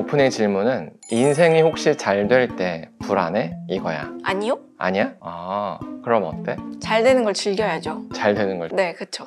오프닝 질문은 인생이 혹시 잘 될 때 불안해? 이거야. 아니요? 아니야? 아, 그럼 어때? 잘 되는 걸 즐겨야죠. 잘 되는 걸 네, 그쵸.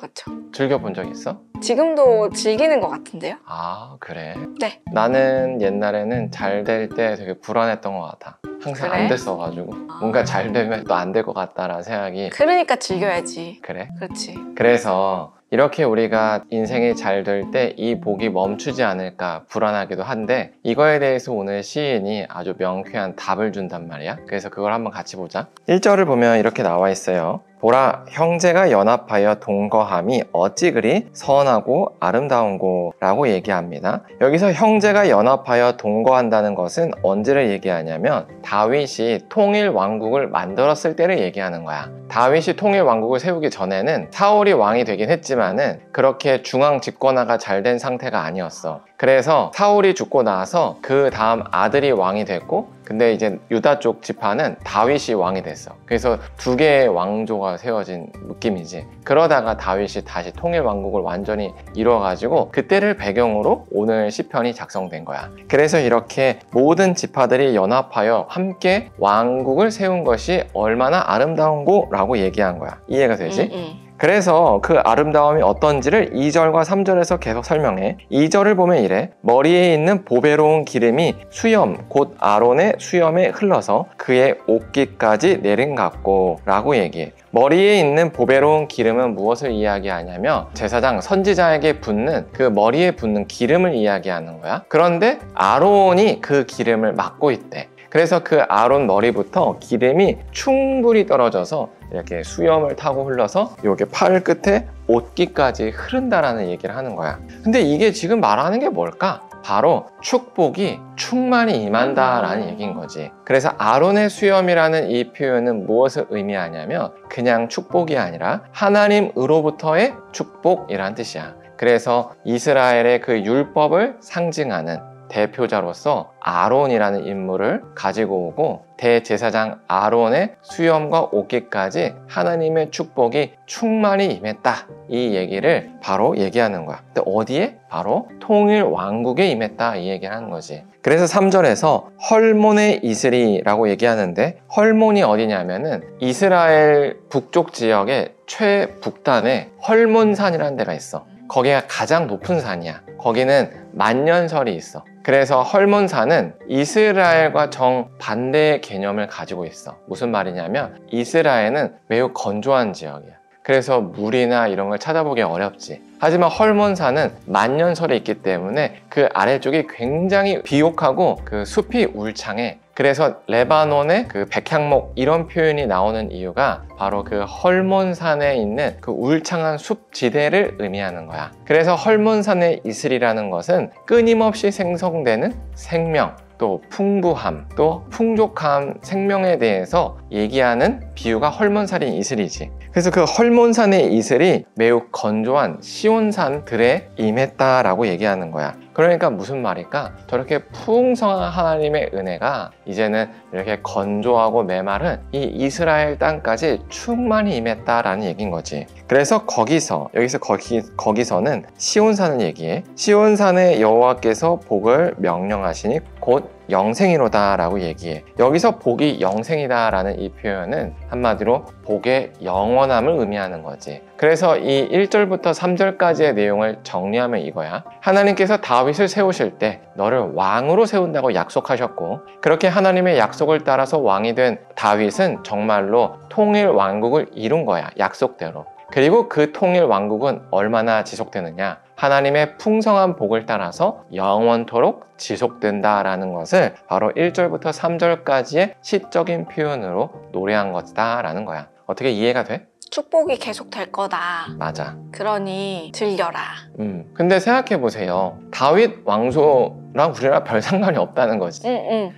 즐겨본 적 있어? 지금도 즐기는 것 같은데요? 아, 그래? 네. 나는 옛날에는 잘 될 때 되게 불안했던 것 같아. 항상 그래? 안 됐어가지고 뭔가 잘 되면 또 안 될 것 같다라는 생각이. 그러니까 즐겨야지. 그래? 그렇지. 그래서 이렇게 우리가 인생이 잘 될 때 이 복이 멈추지 않을까 불안하기도 한데, 이거에 대해서 오늘 시인이 아주 명쾌한 답을 준단 말이야. 그래서 그걸 한번 같이 보자. 1절을 보면 이렇게 나와 있어요. 보라, 형제가 연합하여 동거함이 어찌 그리 선하고 아름다운고 라고 얘기합니다. 여기서 형제가 연합하여 동거한다는 것은 언제를 얘기하냐면 다윗이 통일 왕국을 만들었을 때를 얘기하는 거야. 다윗이 통일 왕국을 세우기 전에는 사울이 왕이 되긴 했지만은 그렇게 중앙 집권화가 잘 된 상태가 아니었어. 그래서 사울이 죽고 나서 그 다음 아들이 왕이 됐고, 근데 이제 유다 쪽 지파는 다윗이 왕이 됐어. 그래서 두 개의 왕조가 세워진 느낌이지. 그러다가 다윗이 다시 통일 왕국을 완전히 이뤄가지고 그때를 배경으로 오늘 시편이 작성된 거야. 그래서 이렇게 모든 지파들이 연합하여 함께 왕국을 세운 것이 얼마나 아름다운고 라고 얘기한 거야. 이해가 되지? 그래서 그 아름다움이 어떤지를 2절과 3절에서 계속 설명해. 2절을 보면 이래. 머리에 있는 보배로운 기름이 수염, 곧 아론의 수염에 흘러서 그의 옷깃까지 내린 같고 라고 얘기해. 머리에 있는 보배로운 기름은 무엇을 이야기하냐면 제사장 선지자에게 붓는 그 머리에 붓는 기름을 이야기하는 거야. 그런데 아론이 그 기름을 맡고 있대. 그래서 그 아론 머리부터 기름이 충분히 떨어져서 이렇게 수염을 타고 흘러서 여기 팔 끝에 옷깃까지 흐른다라는 얘기를 하는 거야. 근데 이게 지금 말하는 게 뭘까? 바로 축복이 충만히 임한다라는 얘기인 거지. 그래서 아론의 수염이라는 이 표현은 무엇을 의미하냐면 그냥 축복이 아니라 하나님으로부터의 축복이라는 뜻이야. 그래서 이스라엘의 그 율법을 상징하는 대표자로서 아론이라는 인물을 가지고 오고 대제사장 아론의 수염과 옷깃까지 하나님의 축복이 충만히 임했다, 이 얘기를 바로 얘기하는 거야. 근데 어디에? 바로 통일 왕국에 임했다, 이 얘기를 하는 거지. 그래서 3절에서 헐몬의 이슬이라고 얘기하는데, 헐몬이 어디냐면은 이스라엘 북쪽 지역의 최북단에 헐몬산이라는 데가 있어. 거기가 가장 높은 산이야. 거기는 만년설이 있어. 그래서 헐몬산은 이스라엘과 정반대의 개념을 가지고 있어. 무슨 말이냐면 이스라엘은 매우 건조한 지역이야. 그래서 물이나 이런 걸 찾아보기 어렵지. 하지만 헐몬산은 만년설이 있기 때문에 그 아래쪽이 굉장히 비옥하고 그 숲이 울창해. 그래서 레바논의 그 백향목 이런 표현이 나오는 이유가 바로 그 헐몬산에 있는 그 울창한 숲지대를 의미하는 거야. 그래서 헐몬산의 이슬이라는 것은 끊임없이 생성되는 생명, 또 풍부함, 또 풍족함, 생명에 대해서 얘기하는 비유가 헐몬산의 이슬이지. 그래서 그 헐몬산의 이슬이 매우 건조한 시온산들에 임했다라고 얘기하는 거야. 그러니까 무슨 말일까? 저렇게 풍성한 하나님의 은혜가 이제는 이렇게 건조하고 메마른 이 이스라엘 땅까지 충만히 임했다라는 얘기인 거지. 그래서 거기서는 시온산을 얘기해. 시온산의 여호와께서 복을 명령하시니 곧 영생이로다 라고 얘기해. 여기서 복이 영생이다 라는 이 표현은 한마디로 복의 영원함을 의미하는 거지. 그래서 이 1절부터 3절까지의 내용을 정리하면 이거야. 하나님께서 다윗을 세우실 때 너를 왕으로 세운다고 약속하셨고, 그렇게 하나님의 약속을 따라서 왕이 된 다윗은 정말로 통일 왕국을 이룬 거야, 약속대로. 그리고 그 통일 왕국은 얼마나 지속되느냐? 하나님의 풍성한 복을 따라서 영원토록 지속된다라는 것을 바로 1절부터 3절까지의 시적인 표현으로 노래한 것이다라는 거야. 어떻게 이해가 돼? 축복이 계속 될 거다. 맞아. 그러니 즐겨라. 근데 생각해보세요. 다윗 왕조랑 우리랑 별 상관이 없다는 거지.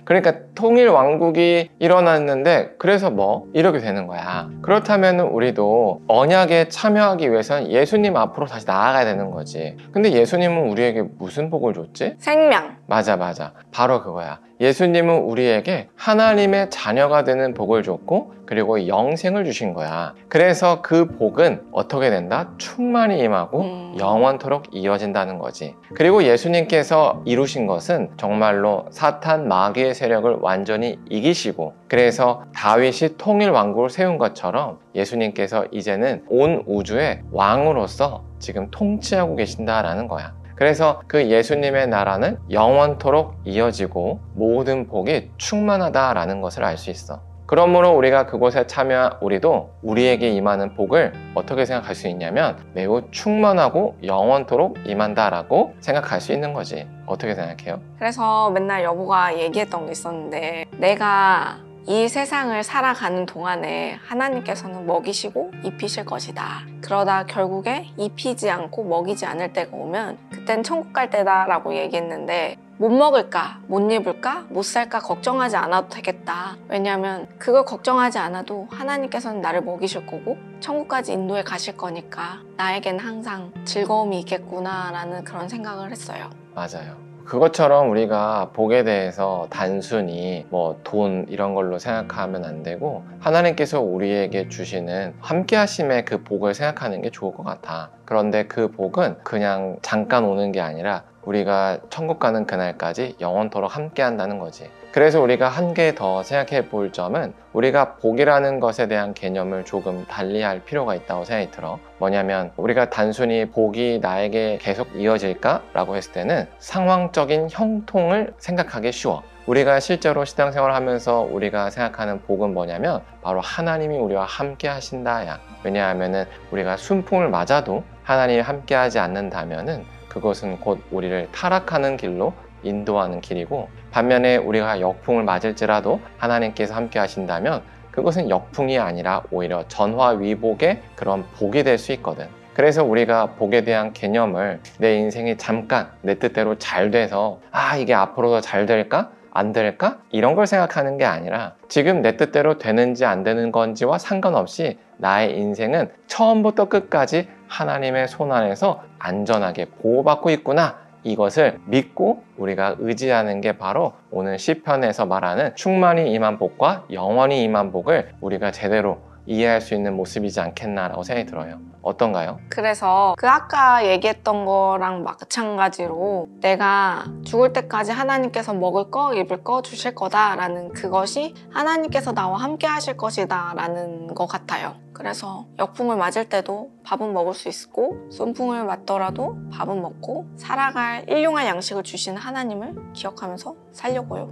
그러니까 통일 왕국이 일어났는데 그래서 뭐 이렇게 되는 거야. 그렇다면 우리도 언약에 참여하기 위해서는 예수님 앞으로 다시 나아가야 되는 거지. 근데 예수님은 우리에게 무슨 복을 줬지? 생명. 맞아. 바로 그거야. 예수님은 우리에게 하나님의 자녀가 되는 복을 줬고, 그리고 영생을 주신 거야. 그래서 그 복은 어떻게 된다? 충만히 임하고 영원토록 이어진다는 거지. 그리고 예수님께서 이루신 이루신 것은 정말로 사탄 마귀의 세력을 완전히 이기시고, 그래서 다윗이 통일 왕국을 세운 것처럼 예수님께서 이제는 온 우주의 왕으로서 지금 통치하고 계신다라는 거야. 그래서 그 예수님의 나라는 영원토록 이어지고 모든 복이 충만하다라는 것을 알 수 있어. 그러므로 우리가 그곳에 참여한 우리도 우리에게 임하는 복을 어떻게 생각할 수 있냐면 매우 충만하고 영원토록 임한다라고 생각할 수 있는 거지. 어떻게 생각해요? 그래서 맨날 여보가 얘기했던 게 있었는데, 내가 이 세상을 살아가는 동안에 하나님께서는 먹이시고 입히실 것이다. 그러다 결국에 입히지 않고 먹이지 않을 때가 오면 그땐 천국 갈 때다 라고 얘기했는데, 못 먹을까, 못 입을까, 못 살까 걱정하지 않아도 되겠다. 왜냐하면 그걸 걱정하지 않아도 하나님께서는 나를 먹이실 거고 천국까지 인도해 가실 거니까 나에겐 항상 즐거움이 있겠구나 라는 그런 생각을 했어요. 맞아요. 그것처럼 우리가 복에 대해서 단순히 뭐 돈 이런 걸로 생각하면 안 되고, 하나님께서 우리에게 주시는 함께 하심의 그 복을 생각하는 게 좋을 것 같아. 그런데 그 복은 그냥 잠깐 오는 게 아니라 우리가 천국 가는 그날까지 영원토록 함께 한다는 거지. 그래서 우리가 한 개 더 생각해 볼 점은, 우리가 복이라는 것에 대한 개념을 조금 달리할 필요가 있다고 생각이 들어. 뭐냐면 우리가 단순히 복이 나에게 계속 이어질까? 라고 했을 때는 상황적인 형통을 생각하기 쉬워. 우리가 실제로 신앙생활을 하면서 우리가 생각하는 복은 뭐냐면 바로 하나님이 우리와 함께 하신다야. 왜냐하면은 우리가 순풍을 맞아도 하나님이 함께 하지 않는다면은 그것은 곧 우리를 타락하는 길로 인도하는 길이고, 반면에 우리가 역풍을 맞을지라도 하나님께서 함께 하신다면 그것은 역풍이 아니라 오히려 전화위복의 그런 복이 될 수 있거든. 그래서 우리가 복에 대한 개념을 내 인생이 잠깐 내 뜻대로 잘 돼서 이게 앞으로도 잘 될까? 안 될까? 이런 걸 생각하는 게 아니라 지금 내 뜻대로 되는지 안 되는 건지와 상관없이 나의 인생은 처음부터 끝까지 하나님의 손 안에서 안전하게 보호받고 있구나, 이것을 믿고 우리가 의지하는 게 바로 오늘 시편에서 말하는 충만히 임한 복과 영원히 임한 복을 우리가 제대로 이해할 수 있는 모습이지 않겠나라고 생각이 들어요. 어떤가요? 그래서 그 아까 얘기했던 거랑 마찬가지로 내가 죽을 때까지 하나님께서 먹을 거, 입을 거 주실 거다라는 그것이 하나님께서 나와 함께 하실 것이다 라는 것 같아요. 그래서 역풍을 맞을 때도 밥은 먹을 수 있고, 순풍을 맞더라도 밥은 먹고 살아갈 일용할 양식을 주시는 하나님을 기억하면서 살려고요.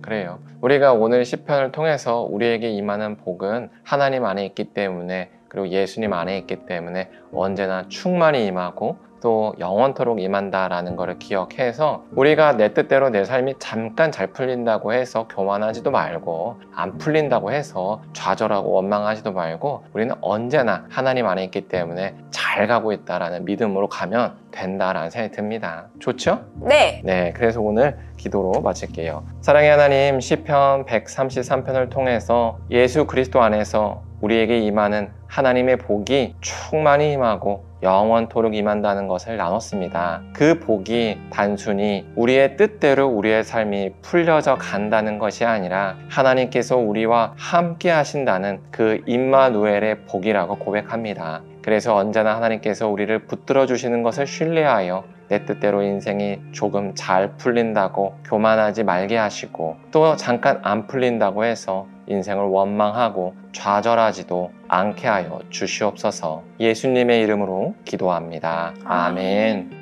그래요. 우리가 오늘 시편을 통해서 우리에게 임하는 복은 하나님 안에 있기 때문에, 그리고 예수님 안에 있기 때문에 언제나 충만히 임하고 또 영원토록 임한다라는 것을 기억해서, 우리가 내 뜻대로 내 삶이 잠깐 잘 풀린다고 해서 교만하지도 말고, 안 풀린다고 해서 좌절하고 원망하지도 말고, 우리는 언제나 하나님 안에 있기 때문에 잘 가고 있다라는 믿음으로 가면 된다라는 생각이 듭니다. 좋죠? 네! 네, 그래서 오늘 기도로 마칠게요. 사랑의 하나님, 시편 133편을 통해서 예수 그리스도 안에서 우리에게 임하는 하나님의 복이 충만히 임하고 영원토록 임한다는 것을 나눴습니다. 그 복이 단순히 우리의 뜻대로 우리의 삶이 풀려져 간다는 것이 아니라 하나님께서 우리와 함께 하신다는 그 임마누엘의 복이라고 고백합니다. 그래서 언제나 하나님께서 우리를 붙들어 주시는 것을 신뢰하여 내 뜻대로 인생이 조금 잘 풀린다고 교만하지 말게 하시고, 또 잠깐 안 풀린다고 해서 인생을 원망하고 좌절하지도 않게 하여 주시옵소서. 예수님의 이름으로 기도합니다. 아멘.